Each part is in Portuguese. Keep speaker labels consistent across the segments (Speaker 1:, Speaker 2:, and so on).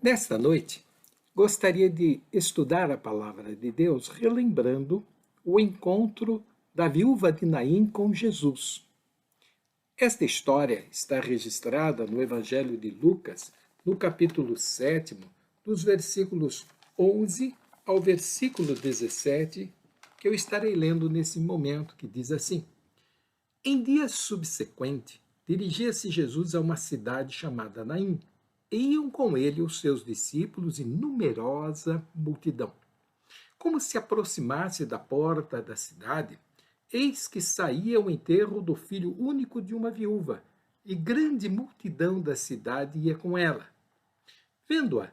Speaker 1: Nesta noite, gostaria de estudar a palavra de Deus relembrando o encontro da viúva de Naim com Jesus. Esta história está registrada no Evangelho de Lucas, no capítulo 7, dos versículos 11 ao versículo 17, que eu estarei lendo nesse momento, que diz assim: Em dia subsequente, dirigia-se Jesus a uma cidade chamada Naim. Iam com ele os seus discípulos e numerosa multidão. Como se aproximasse da porta da cidade, eis que saía o enterro do filho único de uma viúva, e grande multidão da cidade ia com ela. Vendo-a,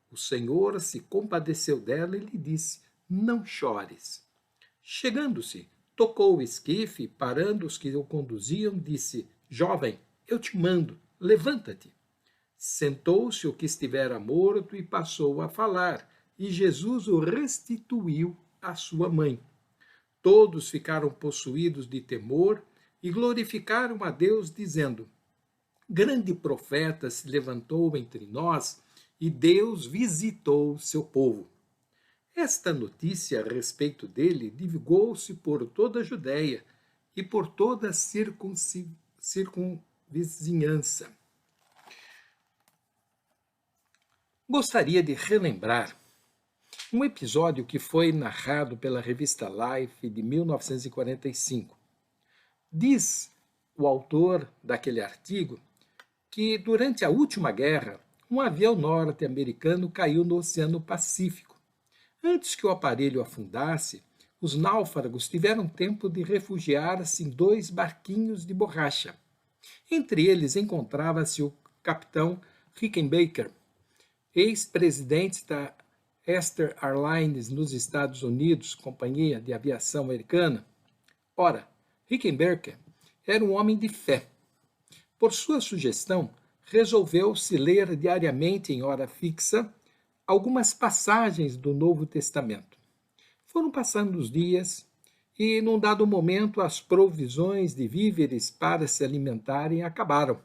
Speaker 1: o Senhor se compadeceu dela e lhe disse: Não chores. Chegando-se, tocou o esquife, parando os que o conduziam, disse: Jovem, eu te mando, levanta-te. Sentou-se o que estivera morto e passou a falar, e Jesus o restituiu à sua mãe. Todos ficaram possuídos de temor e glorificaram a Deus, dizendo: Grande profeta se levantou entre nós e Deus visitou seu povo. Esta notícia a respeito dele divulgou-se por toda a Judéia e por toda a circunvizinhança. Gostaria de relembrar um episódio que foi narrado pela revista Life de 1945. Diz o autor daquele artigo que durante a última guerra, um avião norte-americano caiu no Oceano Pacífico. Antes que o aparelho afundasse, os náufragos tiveram tempo de refugiar-se em 2 barquinhos de borracha. Entre eles encontrava-se o capitão Rickenbacker, ex-presidente da Easter Airlines nos Estados Unidos, companhia de aviação americana. Ora, Rickenbacker era um homem de fé. Por sua sugestão, resolveu-se ler diariamente em hora fixa algumas passagens do Novo Testamento. Foram passando os dias e, num dado momento, as provisões de víveres para se alimentarem acabaram.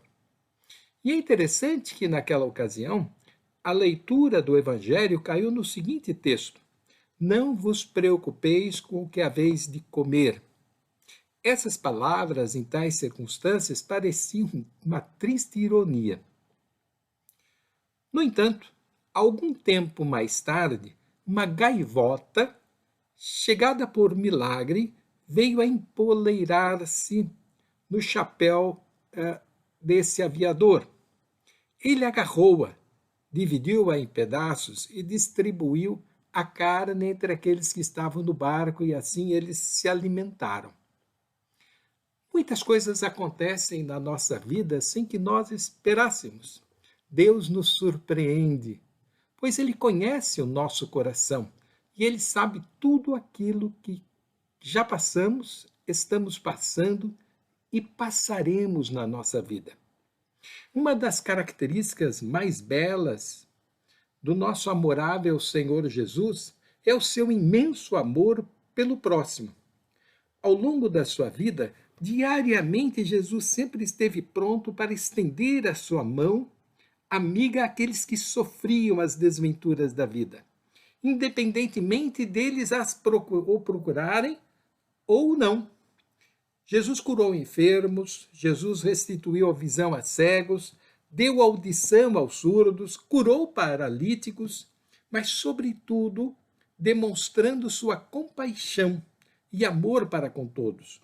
Speaker 1: E é interessante que, naquela ocasião, a leitura do Evangelho caiu no seguinte texto: Não vos preocupeis com o que haveis de comer. Essas palavras, em tais circunstâncias, pareciam uma triste ironia. No entanto, algum tempo mais tarde, uma gaivota, chegada por milagre, veio a empoleirar-se no chapéu desse aviador. Ele agarrou-a, dividiu-a em pedaços e distribuiu a carne entre aqueles que estavam no barco, e assim eles se alimentaram. Muitas coisas acontecem na nossa vida sem que nós esperássemos. Deus nos surpreende, pois Ele conhece o nosso coração e Ele sabe tudo aquilo que já passamos, estamos passando e passaremos na nossa vida. Uma das características mais belas do nosso amorável Senhor Jesus é o seu imenso amor pelo próximo. Ao longo da sua vida, diariamente Jesus sempre esteve pronto para estender a sua mão amiga àqueles que sofriam as desventuras da vida, independentemente deles o procurarem ou não. Jesus curou enfermos, Jesus restituiu a visão a cegos, deu audição aos surdos, curou paralíticos, mas, sobretudo, demonstrando sua compaixão e amor para com todos.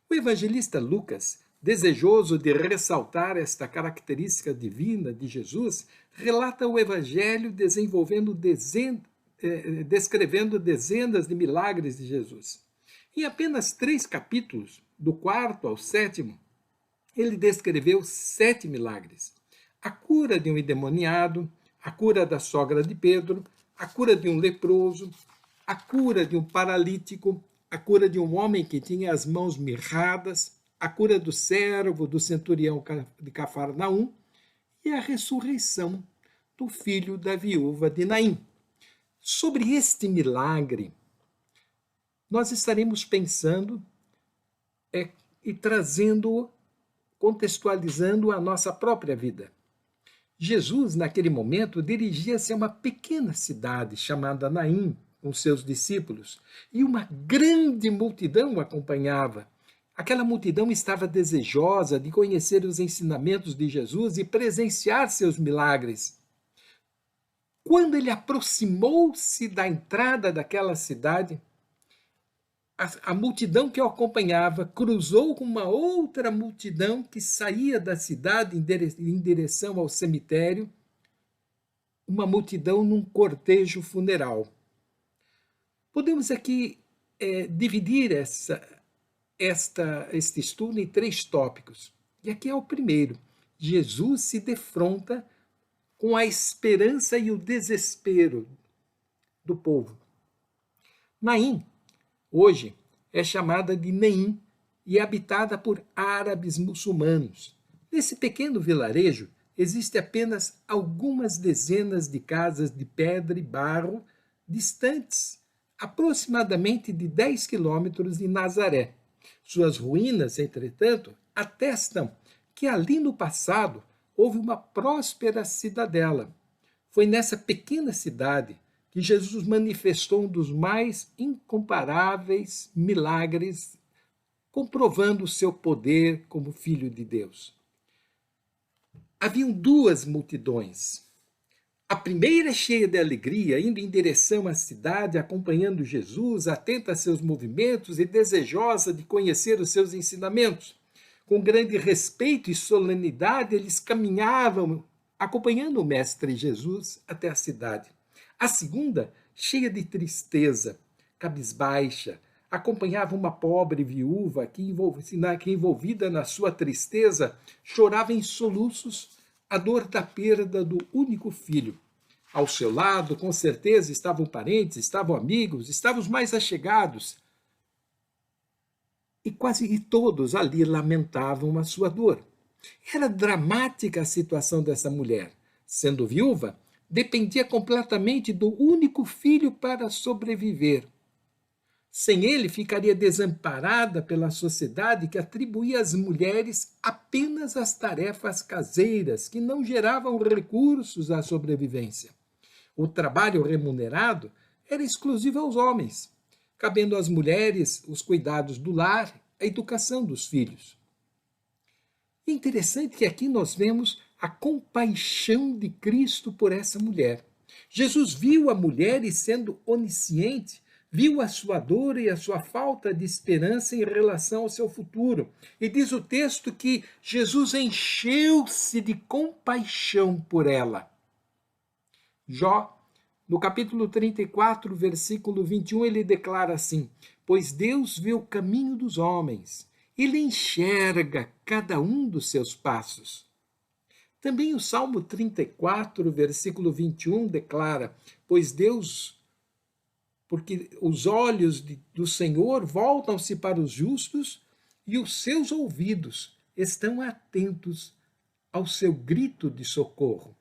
Speaker 1: O evangelista Lucas, desejoso de ressaltar esta característica divina de Jesus, relata o evangelho descrevendo dezenas de milagres de Jesus. Em apenas 3 capítulos, do 4º ao 7º, ele descreveu 7 milagres. A cura de um endemoniado, a cura da sogra de Pedro, a cura de um leproso, a cura de um paralítico, a cura de um homem que tinha as mãos mirradas, a cura do servo do centurião de Cafarnaum e a ressurreição do filho da viúva de Naim. Sobre este milagre, nós estaremos pensando e trazendo, contextualizando a nossa própria vida. Jesus, naquele momento, dirigia-se a uma pequena cidade chamada Naim, com seus discípulos, e uma grande multidão o acompanhava. Aquela multidão estava desejosa de conhecer os ensinamentos de Jesus e presenciar seus milagres. Quando ele aproximou-se da entrada daquela cidade, a multidão que o acompanhava cruzou com uma outra multidão que saía da cidade em direção ao cemitério, uma multidão num cortejo funeral. Podemos aqui dividir este estudo em 3 tópicos. E aqui é o primeiro. Jesus se defronta com a esperança e o desespero do povo. Naim, hoje, é chamada de Neim e é habitada por árabes muçulmanos. Nesse pequeno vilarejo, existem apenas algumas dezenas de casas de pedra e barro distantes aproximadamente de 10 quilômetros de Nazaré. Suas ruínas, entretanto, atestam que ali no passado houve uma próspera cidadela. Foi nessa pequena cidade que Jesus manifestou um dos mais incomparáveis milagres, comprovando o seu poder como Filho de Deus. Haviam 2 multidões. A primeira cheia de alegria, indo em direção à cidade, acompanhando Jesus, atenta a seus movimentos e desejosa de conhecer os seus ensinamentos. Com grande respeito e solenidade, eles caminhavam, acompanhando o Mestre Jesus até a cidade. A segunda, cheia de tristeza, cabisbaixa, acompanhava uma pobre viúva que, envolvida na sua tristeza, chorava em soluços a dor da perda do único filho. Ao seu lado, com certeza, estavam parentes, estavam amigos, estavam os mais achegados. E quase todos ali lamentavam a sua dor. Era dramática a situação dessa mulher. Sendo viúva, dependia completamente do único filho para sobreviver. Sem ele, ficaria desamparada pela sociedade que atribuía às mulheres apenas as tarefas caseiras, que não geravam recursos à sobrevivência. O trabalho remunerado era exclusivo aos homens, cabendo às mulheres os cuidados do lar, a educação dos filhos. É interessante que aqui nós vemos a compaixão de Cristo por essa mulher. Jesus viu a mulher e, sendo onisciente, viu a sua dor e a sua falta de esperança em relação ao seu futuro. E diz o texto que Jesus encheu-se de compaixão por ela. Jó, no capítulo 34, versículo 21, ele declara assim: pois Deus vê o caminho dos homens, ele enxerga cada um dos seus passos. Também o Salmo 34, versículo 21, declara: porque os olhos do Senhor voltam-se para os justos e os seus ouvidos estão atentos ao seu grito de socorro.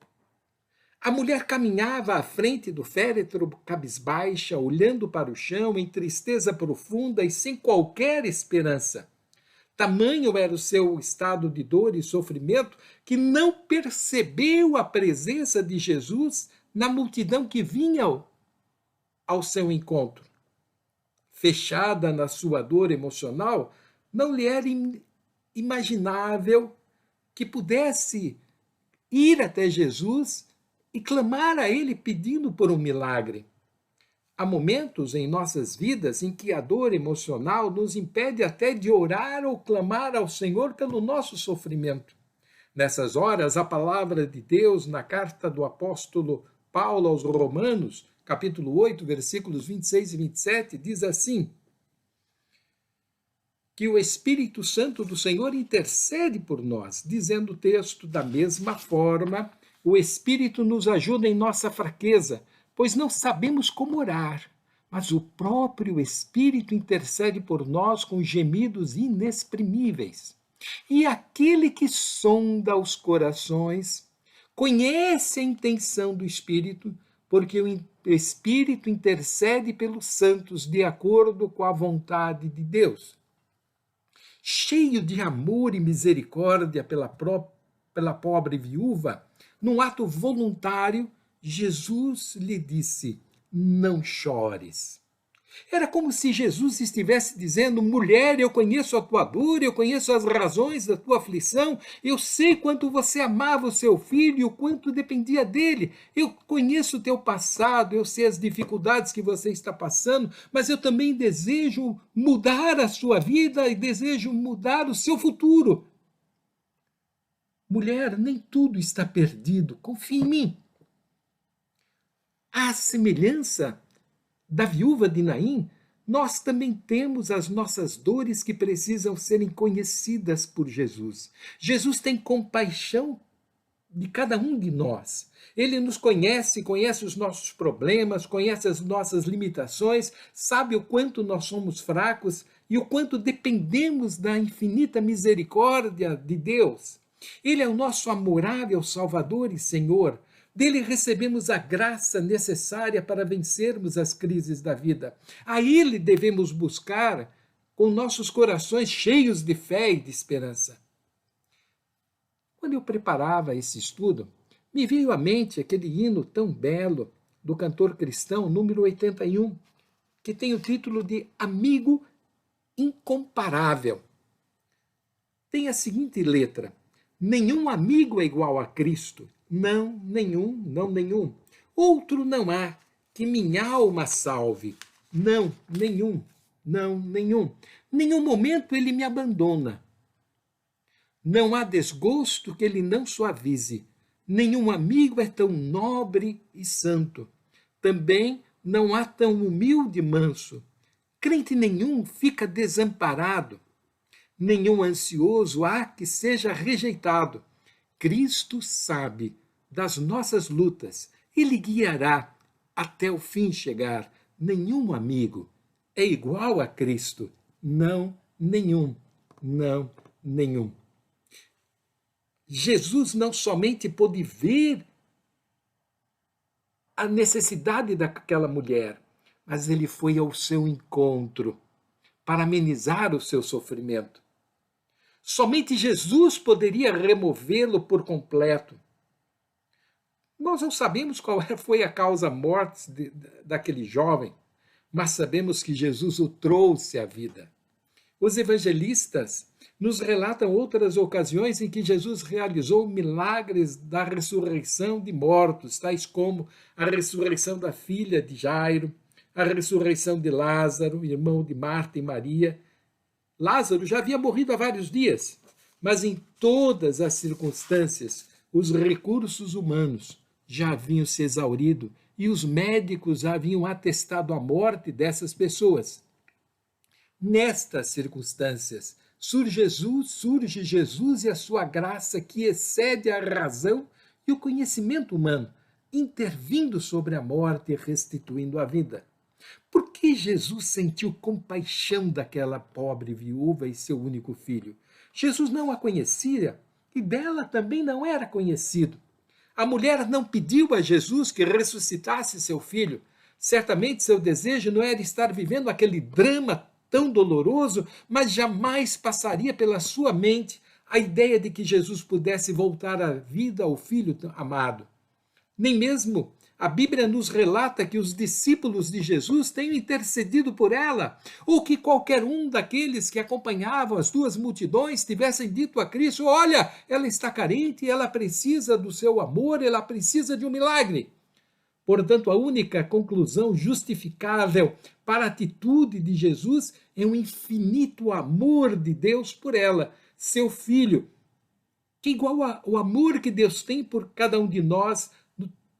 Speaker 1: A mulher caminhava à frente do féretro cabisbaixa, olhando para o chão em tristeza profunda e sem qualquer esperança. Tamanho era o seu estado de dor e sofrimento que não percebeu a presença de Jesus na multidão que vinha ao seu encontro. Fechada na sua dor emocional, não lhe era imaginável que pudesse ir até Jesus e clamar a ele pedindo por um milagre. Há momentos em nossas vidas em que a dor emocional nos impede até de orar ou clamar ao Senhor pelo nosso sofrimento. Nessas horas, a palavra de Deus, na carta do apóstolo Paulo aos Romanos, capítulo 8, versículos 26 e 27, diz assim: que o Espírito Santo do Senhor intercede por nós, dizendo o texto: da mesma forma, o Espírito nos ajuda em nossa fraqueza, pois não sabemos como orar, mas o próprio Espírito intercede por nós com gemidos inexprimíveis. E aquele que sonda os corações conhece a intenção do Espírito, porque o Espírito intercede pelos santos de acordo com a vontade de Deus. Cheio de amor e misericórdia pela pobre viúva, num ato voluntário, Jesus lhe disse: não chores. Era como se Jesus estivesse dizendo: mulher, eu conheço a tua dor, eu conheço as razões da tua aflição, eu sei quanto você amava o seu filho e o quanto dependia dele, eu conheço o teu passado, eu sei as dificuldades que você está passando, mas eu também desejo mudar a sua vida e desejo mudar o seu futuro. Mulher, nem tudo está perdido, confie em mim. À semelhança da viúva de Naim, nós também temos as nossas dores que precisam serem conhecidas por Jesus. Jesus tem compaixão de cada um de nós. Ele nos conhece, conhece os nossos problemas, conhece as nossas limitações, sabe o quanto nós somos fracos e o quanto dependemos da infinita misericórdia de Deus. Ele é o nosso amorável Salvador e Senhor. Dele recebemos a graça necessária para vencermos as crises da vida. A Ele devemos buscar com nossos corações cheios de fé e de esperança. Quando eu preparava esse estudo, me veio à mente aquele hino tão belo do cantor cristão, número 81, que tem o título de Amigo Incomparável. Tem a seguinte letra: nenhum amigo é igual a Cristo. Não, nenhum, não, nenhum. Outro não há que minha alma salve. Não, nenhum, não, nenhum. Nenhum momento ele me abandona. Não há desgosto que ele não suavize. Nenhum amigo é tão nobre e santo. Também não há tão humilde e manso. Crente nenhum fica desamparado. Nenhum ansioso há que seja rejeitado. Cristo sabe das nossas lutas, Ele guiará até o fim chegar. Nenhum amigo é igual a Cristo. Não, nenhum, não, nenhum. Jesus não somente pôde ver a necessidade daquela mulher, mas ele foi ao seu encontro para amenizar o seu sofrimento. Somente Jesus poderia removê-lo por completo. Nós não sabemos qual foi a causa morte daquele jovem, mas sabemos que Jesus o trouxe à vida. Os evangelistas nos relatam outras ocasiões em que Jesus realizou milagres da ressurreição de mortos, tais como a ressurreição da filha de Jairo, a ressurreição de Lázaro, irmão de Marta e Maria. Lázaro já havia morrido há vários dias, mas em todas as circunstâncias, os recursos humanos já haviam se exaurido e os médicos já haviam atestado a morte dessas pessoas. Nestas circunstâncias, surge Jesus e a sua graça que excede a razão e o conhecimento humano, intervindo sobre a morte e restituindo a vida. Por que Jesus sentiu compaixão daquela pobre viúva e seu único filho? Jesus não a conhecia e dela também não era conhecido. A mulher não pediu a Jesus que ressuscitasse seu filho. Certamente seu desejo não era estar vivendo aquele drama tão doloroso, mas jamais passaria pela sua mente a ideia de que Jesus pudesse voltar à vida ao filho amado. Nem mesmo a Bíblia nos relata que os discípulos de Jesus tenham intercedido por ela, ou que qualquer um daqueles que acompanhavam as duas multidões tivessem dito a Cristo: olha, ela está carente, ela precisa do seu amor, ela precisa de um milagre. Portanto, a única conclusão justificável para a atitude de Jesus é o infinito amor de Deus por ela, seu filho, que igual ao amor que Deus tem por cada um de nós,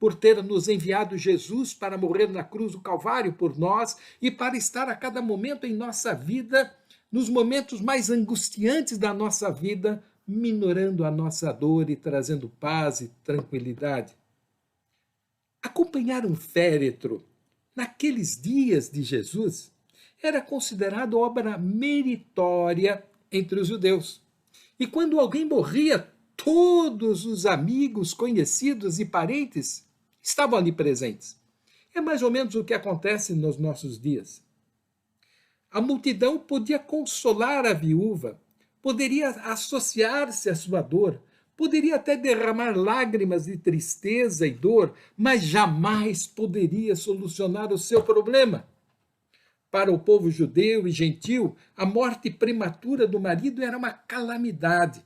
Speaker 1: por ter nos enviado Jesus para morrer na cruz do Calvário por nós e para estar a cada momento em nossa vida, nos momentos mais angustiantes da nossa vida, minorando a nossa dor e trazendo paz e tranquilidade. Acompanhar um féretro naqueles dias de Jesus era considerado obra meritória entre os judeus. E quando alguém morria, todos os amigos, conhecidos e parentes estavam ali presentes. É mais ou menos o que acontece nos nossos dias. A multidão podia consolar a viúva, poderia associar-se à sua dor, Poderia até derramar lágrimas de tristeza e dor, mas jamais poderia solucionar o seu problema. Para o povo judeu e gentil, a morte prematura do marido era uma calamidade.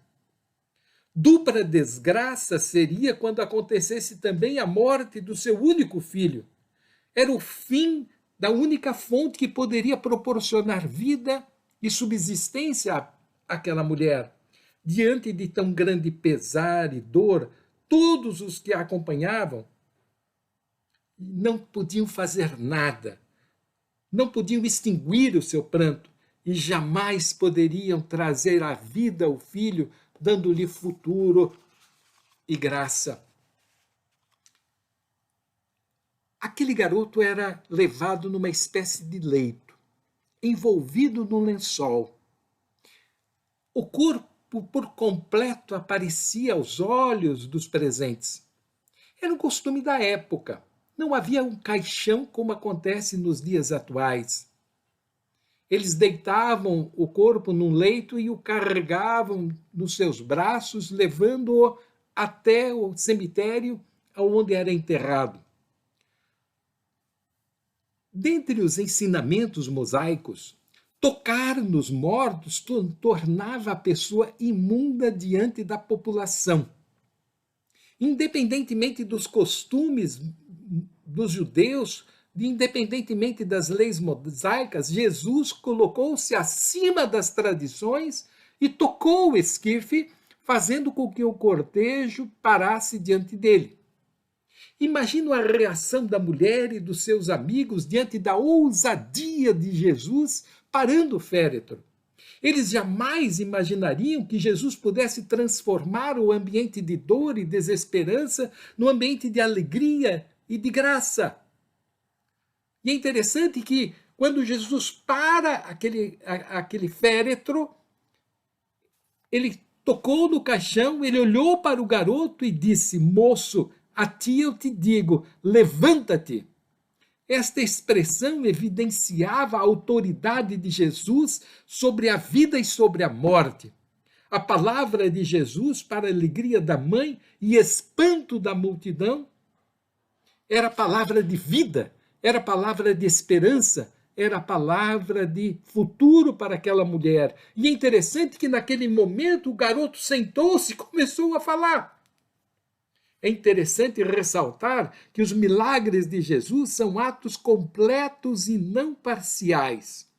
Speaker 1: Dupla desgraça seria quando acontecesse também a morte do seu único filho. Era o fim da única fonte que poderia proporcionar vida e subsistência àquela mulher. Diante de tão grande pesar e dor, todos os que a acompanhavam não podiam fazer nada, não podiam extinguir o seu pranto e jamais poderiam trazer à vida o filho, dando-lhe futuro e graça. Aquele garoto era levado numa espécie de leito, envolvido num lençol. O corpo por completo aparecia aos olhos dos presentes. Era um costume da época. Não havia um caixão como acontece nos dias atuais. Eles deitavam o corpo num leito e o carregavam nos seus braços, levando-o até o cemitério onde era enterrado. Dentre os ensinamentos mosaicos, tocar nos mortos tornava a pessoa imunda diante da população. Independentemente dos costumes dos judeus, independentemente das leis mosaicas, Jesus colocou-se acima das tradições e tocou o esquife, fazendo com que o cortejo parasse diante dele. Imagino a reação da mulher e dos seus amigos diante da ousadia de Jesus parando o féretro. Eles jamais imaginariam que Jesus pudesse transformar o ambiente de dor e desesperança no ambiente de alegria e de graça. E é interessante que quando Jesus para aquele féretro, ele tocou no caixão, ele olhou para o garoto e disse: moço, a ti eu te digo, levanta-te. Esta expressão evidenciava a autoridade de Jesus sobre a vida e sobre a morte. A palavra de Jesus, para a alegria da mãe e espanto da multidão, era palavra de vida, era palavra de esperança, era palavra de futuro para aquela mulher. E é interessante que naquele momento o garoto sentou-se e começou a falar. É interessante ressaltar que os milagres de Jesus são atos completos e não parciais.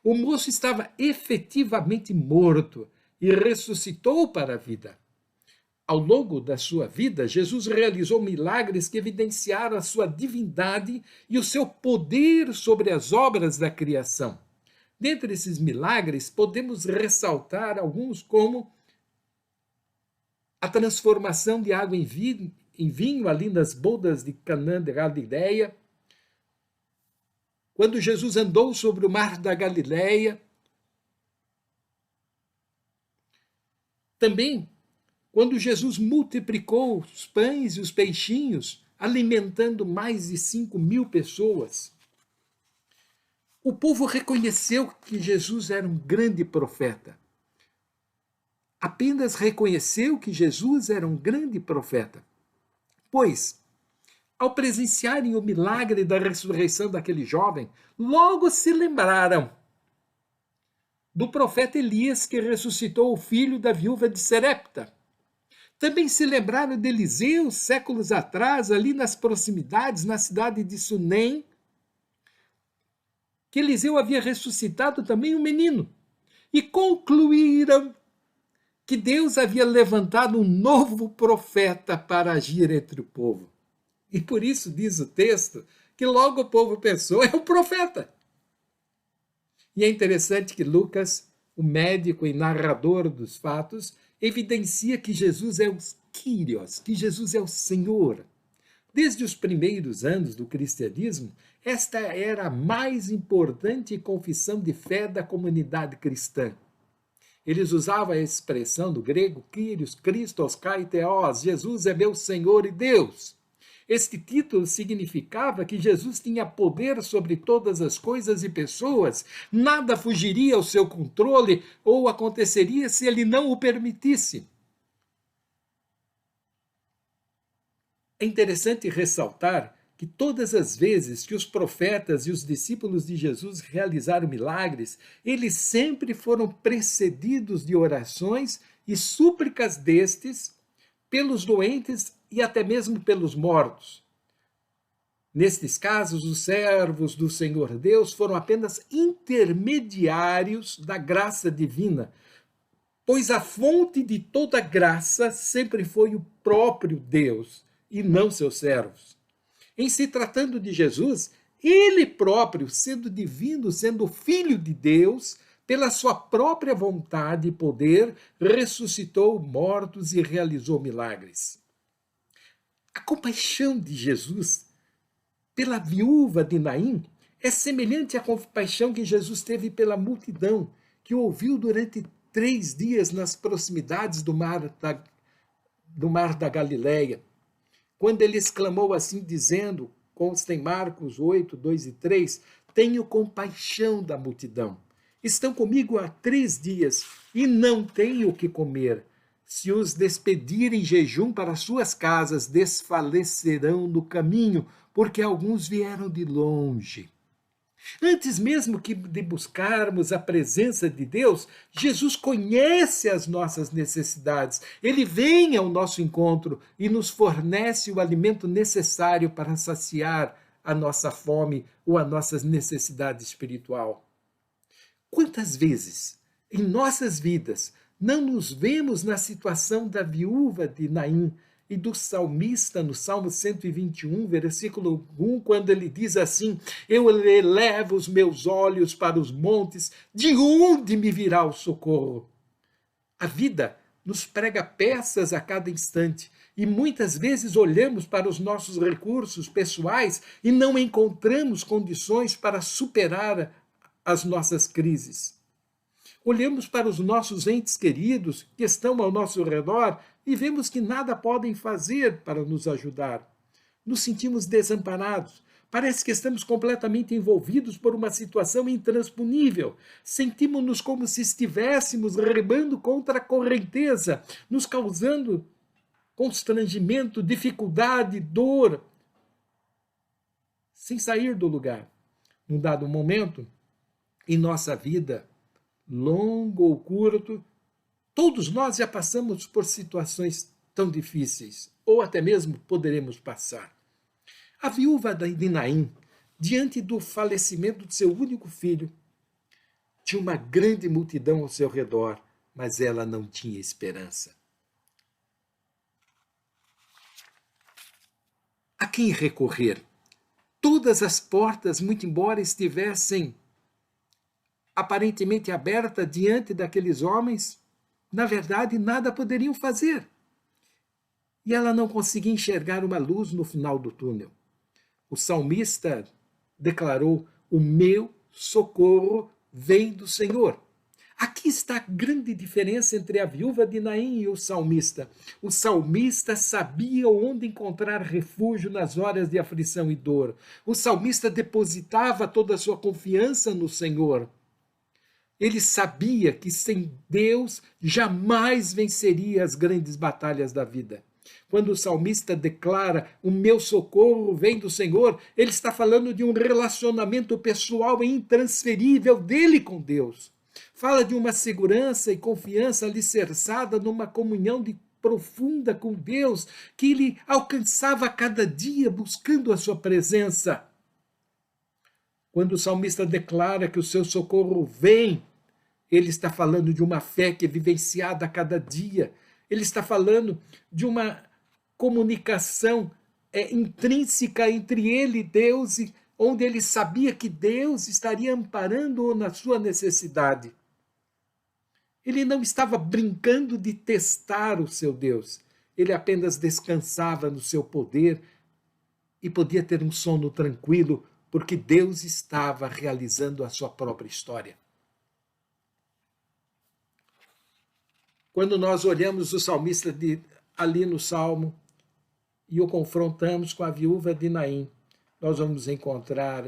Speaker 1: O moço estava efetivamente morto e ressuscitou para a vida. Ao longo da sua vida, Jesus realizou milagres que evidenciaram a sua divindade e o seu poder sobre as obras da criação. Dentre esses milagres, podemos ressaltar alguns como a transformação de água em vinho ali nas bodas de Canaã de Galileia, quando Jesus andou sobre o mar da Galileia, também quando Jesus multiplicou os pães e os peixinhos, alimentando mais de 5.000 pessoas. O povo reconheceu que Jesus era um grande profeta. Apenas reconheceu que Jesus era um grande profeta. Pois, ao presenciarem o milagre da ressurreição daquele jovem, logo se lembraram do profeta Elias que ressuscitou o filho da viúva de Serepta. Também se lembraram de Eliseu, séculos atrás, ali nas proximidades, na cidade de Sunem, que Eliseu havia ressuscitado também um menino. E concluíram que Deus havia levantado um novo profeta para agir entre o povo. E por isso diz o texto que logo o povo pensou, é o profeta. E é interessante que Lucas, o médico e narrador dos fatos, evidencia que Jesus é o Kyrios, que Jesus é o Senhor. Desde os primeiros anos do cristianismo, esta era a mais importante confissão de fé da comunidade cristã. Eles usavam a expressão do grego Kyrios, Christos, Kai Theos, Jesus é meu Senhor e Deus. Este título significava que Jesus tinha poder sobre todas as coisas e pessoas, nada fugiria ao seu controle ou aconteceria se ele não o permitisse. É interessante ressaltar que todas as vezes que os profetas e os discípulos de Jesus realizaram milagres, eles sempre foram precedidos de orações e súplicas destes pelos doentes e até mesmo pelos mortos. Nestes casos, os servos do Senhor Deus foram apenas intermediários da graça divina, pois a fonte de toda graça sempre foi o próprio Deus e não seus servos. Em se tratando de Jesus, ele próprio, sendo divino, sendo filho de Deus, pela sua própria vontade e poder, ressuscitou mortos e realizou milagres. A compaixão de Jesus pela viúva de Naim é semelhante à compaixão que Jesus teve pela multidão, que o ouviu durante 3 dias nas proximidades do mar da Galileia, quando ele exclamou assim, dizendo, consta em Marcos 8, 2 e 3, tenho compaixão da multidão. Estão comigo há 3 dias e não tenho o que comer. Se os despedirem em jejum para suas casas, desfalecerão no caminho, porque alguns vieram de longe. Antes mesmo que de buscarmos a presença de Deus, Jesus conhece as nossas necessidades. Ele vem ao nosso encontro e nos fornece o alimento necessário para saciar a nossa fome ou a nossa necessidade espiritual. Quantas vezes em nossas vidas não nos vemos na situação da viúva de Naim e do salmista no Salmo 121, versículo 1, quando ele diz assim, eu elevo os meus olhos para os montes, de onde me virá o socorro? A vida nos prega peças a cada instante e muitas vezes olhamos para os nossos recursos pessoais e não encontramos condições para superar as nossas crises. Olhamos para os nossos entes queridos que estão ao nosso redor e vemos que nada podem fazer para nos ajudar. Nos sentimos desamparados. Parece que estamos completamente envolvidos por uma situação intransponível. Sentimos-nos como se estivéssemos remando contra a correnteza, nos causando constrangimento, dificuldade, dor, sem sair do lugar. Num dado momento, em nossa vida, longo ou curto, todos nós já passamos por situações tão difíceis, ou até mesmo poderemos passar. A viúva de Naim, diante do falecimento de seu único filho, tinha uma grande multidão ao seu redor, mas ela não tinha esperança. A quem recorrer? Todas as portas, muito embora estivessem aparentemente abertas diante daqueles homens, na verdade, nada poderiam fazer. E ela não conseguia enxergar uma luz no final do túnel. O salmista declarou, o meu socorro vem do Senhor. Aqui está a grande diferença entre a viúva de Naim e o salmista. O salmista sabia onde encontrar refúgio nas horas de aflição e dor. O salmista depositava toda a sua confiança no Senhor. Ele sabia que sem Deus jamais venceria as grandes batalhas da vida. Quando o salmista declara, o meu socorro vem do Senhor, ele está falando de um relacionamento pessoal intransferível dele com Deus. Fala de uma segurança e confiança alicerçada numa comunhão profunda com Deus, que ele alcançava a cada dia buscando a sua presença. Quando o salmista declara que o seu socorro vem, ele está falando de uma fé que é vivenciada a cada dia. Ele está falando de uma comunicação intrínseca entre ele e Deus, onde ele sabia que Deus estaria amparando-o na sua necessidade. Ele não estava brincando de testar o seu Deus. Ele apenas descansava no seu poder e podia ter um sono tranquilo, porque Deus estava realizando a sua própria história. Quando nós olhamos o salmista ali no Salmo e o confrontamos com a viúva de Naim, nós vamos encontrar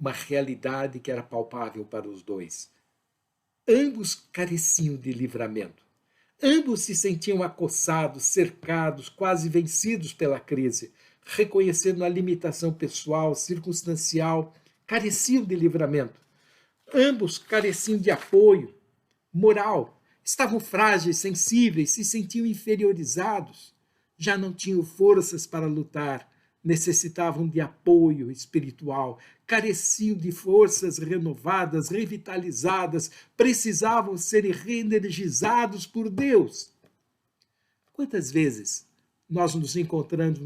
Speaker 1: uma realidade que era palpável para os dois. Ambos careciam de livramento. Ambos se sentiam acossados, cercados, quase vencidos pela crise. reconhecendo a limitação pessoal, circunstancial, careciam de livramento. Ambos careciam de apoio moral, estavam frágeis, sensíveis, se sentiam inferiorizados, já não tinham forças para lutar, necessitavam de apoio espiritual, careciam de forças renovadas, revitalizadas, precisavam ser reenergizados por Deus. Quantas vezes nós nos encontramos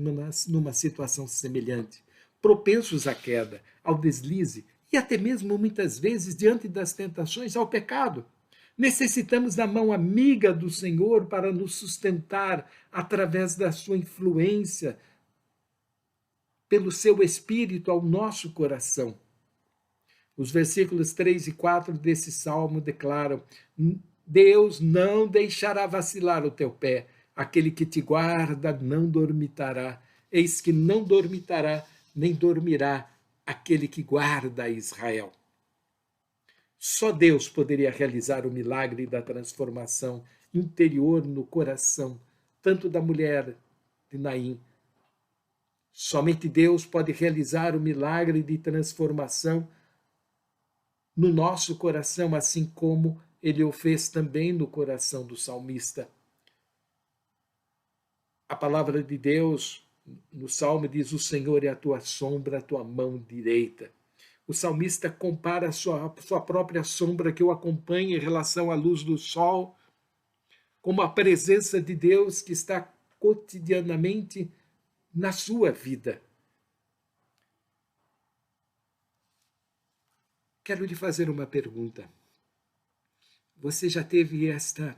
Speaker 1: numa situação semelhante, propensos à queda, ao deslize e até mesmo muitas vezes diante das tentações ao pecado? Necessitamos da mão amiga do Senhor para nos sustentar através da sua influência, pelo seu Espírito ao nosso coração. Os versículos 3 e 4 desse salmo declaram: Deus não deixará vacilar o teu pé, aquele que te guarda não dormitará. Eis que não dormitará, nem dormirá aquele que guarda Israel. Só Deus poderia realizar o milagre da transformação interior no coração, tanto da mulher de Naim. Somente Deus pode realizar o milagre de transformação no nosso coração, assim como ele o fez também no coração do salmista. A palavra de Deus no salmo diz: o Senhor é a tua sombra, a tua mão direita. O salmista compara a sua própria sombra que o acompanha em relação à luz do sol, como a presença de Deus que está cotidianamente na sua vida. Quero lhe fazer uma pergunta. Você já teve esta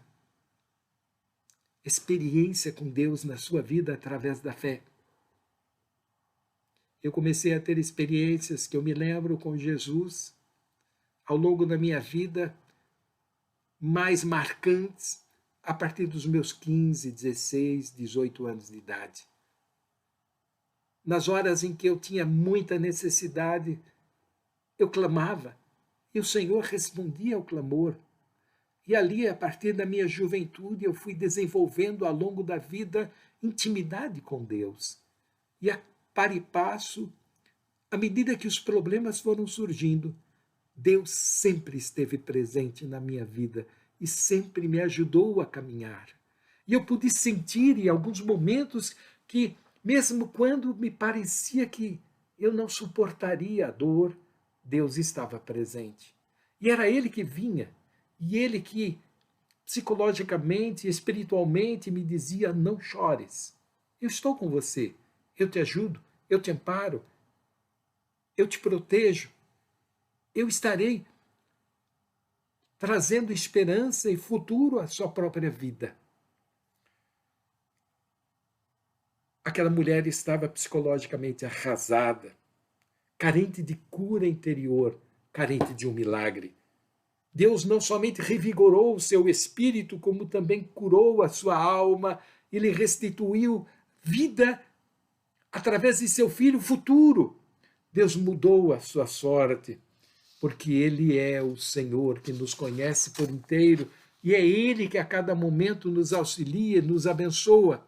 Speaker 1: experiência com Deus na sua vida através da fé? Eu comecei a ter experiências que eu me lembro com Jesus ao longo da minha vida, mais marcantes a partir dos meus 15, 16, 18 anos de idade. Nas horas em que eu tinha muita necessidade, eu clamava e o Senhor respondia ao clamor. E ali, a partir da minha juventude, eu fui desenvolvendo ao longo da vida intimidade com Deus. E a par e passo, à medida que os problemas foram surgindo, Deus sempre esteve presente na minha vida e sempre me ajudou a caminhar. E eu pude sentir em alguns momentos que, mesmo quando me parecia que eu não suportaria a dor, Deus estava presente. E era Ele que vinha, e Ele que psicologicamente, espiritualmente me dizia: não chores, eu estou com você, eu te ajudo, eu te amparo, eu te protejo, eu estarei trazendo esperança e futuro à sua própria vida. Aquela mulher estava psicologicamente arrasada, carente de cura interior, carente de um milagre. Deus não somente revigorou o seu espírito, como também curou a sua alma e lhe restituiu vida através de seu filho futuro. Deus mudou a sua sorte, porque Ele é o Senhor que nos conhece por inteiro e é Ele que a cada momento nos auxilia, nos abençoa.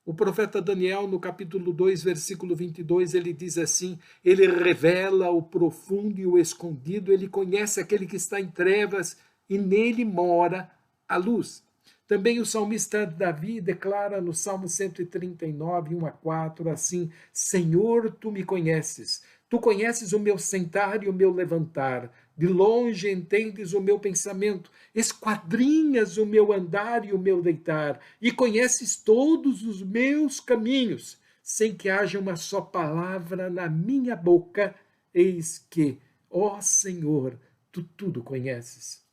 Speaker 1: O profeta Daniel, no capítulo 2, versículo 22, ele diz assim: ele revela o profundo e o escondido, ele conhece aquele que está em trevas e nele mora a luz. Também o salmista Davi declara no Salmo 139, 1 a 4, assim: Senhor, tu me conheces, tu conheces o meu sentar e o meu levantar, de longe entendes o meu pensamento, esquadrinhas o meu andar e o meu deitar, e conheces todos os meus caminhos, sem que haja uma só palavra na minha boca, eis que, ó Senhor, tu tudo conheces.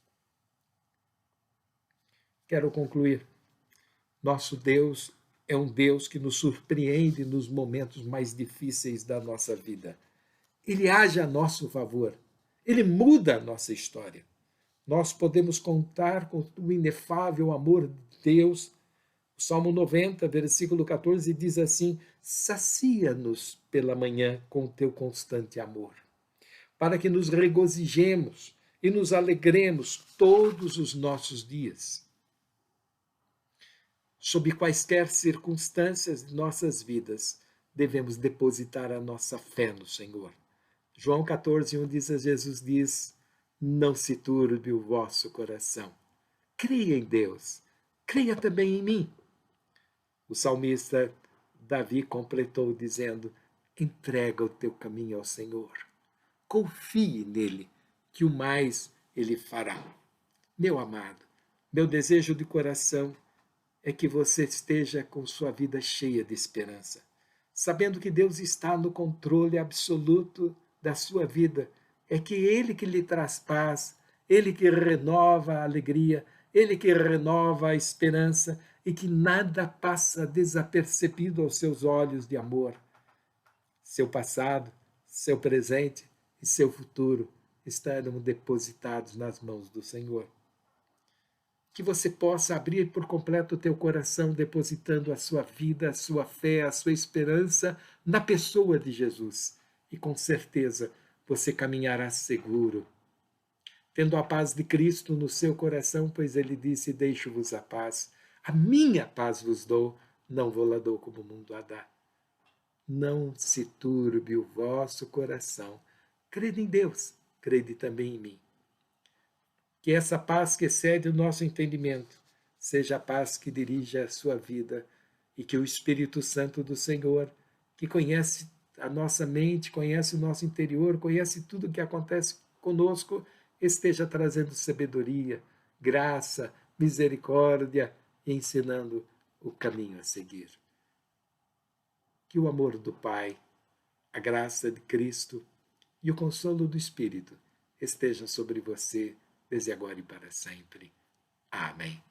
Speaker 1: Quero concluir. Nosso Deus é um Deus que nos surpreende nos momentos mais difíceis da nossa vida. Ele age a nosso favor. Ele muda a nossa história. Nós podemos contar com o inefável amor de Deus. O Salmo 90, versículo 14, diz assim: sacia-nos pela manhã com o teu constante amor, para que nos regozijemos e nos alegremos todos os nossos dias. Sob quaisquer circunstâncias de nossas vidas, devemos depositar a nossa fé no Senhor. João 14:1 Jesus diz: não se turbe o vosso coração. Creia em Deus, creia também em mim. O salmista Davi completou dizendo: entrega o teu caminho ao Senhor. Confie nele, que o mais ele fará. Meu amado, meu desejo de coração é que você esteja com sua vida cheia de esperança, sabendo que Deus está no controle absoluto da sua vida. É que Ele que lhe traz paz, Ele que renova a alegria, Ele que renova a esperança e que nada passa desapercebido aos seus olhos de amor. Seu passado, seu presente e seu futuro estarão depositados nas mãos do Senhor. Que você possa abrir por completo o teu coração, depositando a sua vida, a sua fé, a sua esperança na pessoa de Jesus. E com certeza você caminhará seguro, tendo a paz de Cristo no seu coração, pois ele disse: deixo-vos a paz, a minha paz vos dou, não vou-la dou como o mundo a dá. Não se turbe o vosso coração. Crede em Deus, crede também em mim. Que essa paz que excede o nosso entendimento seja a paz que dirige a sua vida e que o Espírito Santo do Senhor, que conhece a nossa mente, conhece o nosso interior, conhece tudo o que acontece conosco, esteja trazendo sabedoria, graça, misericórdia e ensinando o caminho a seguir. Que o amor do Pai, a graça de Cristo e o consolo do Espírito estejam sobre você desde agora e para sempre. Amém.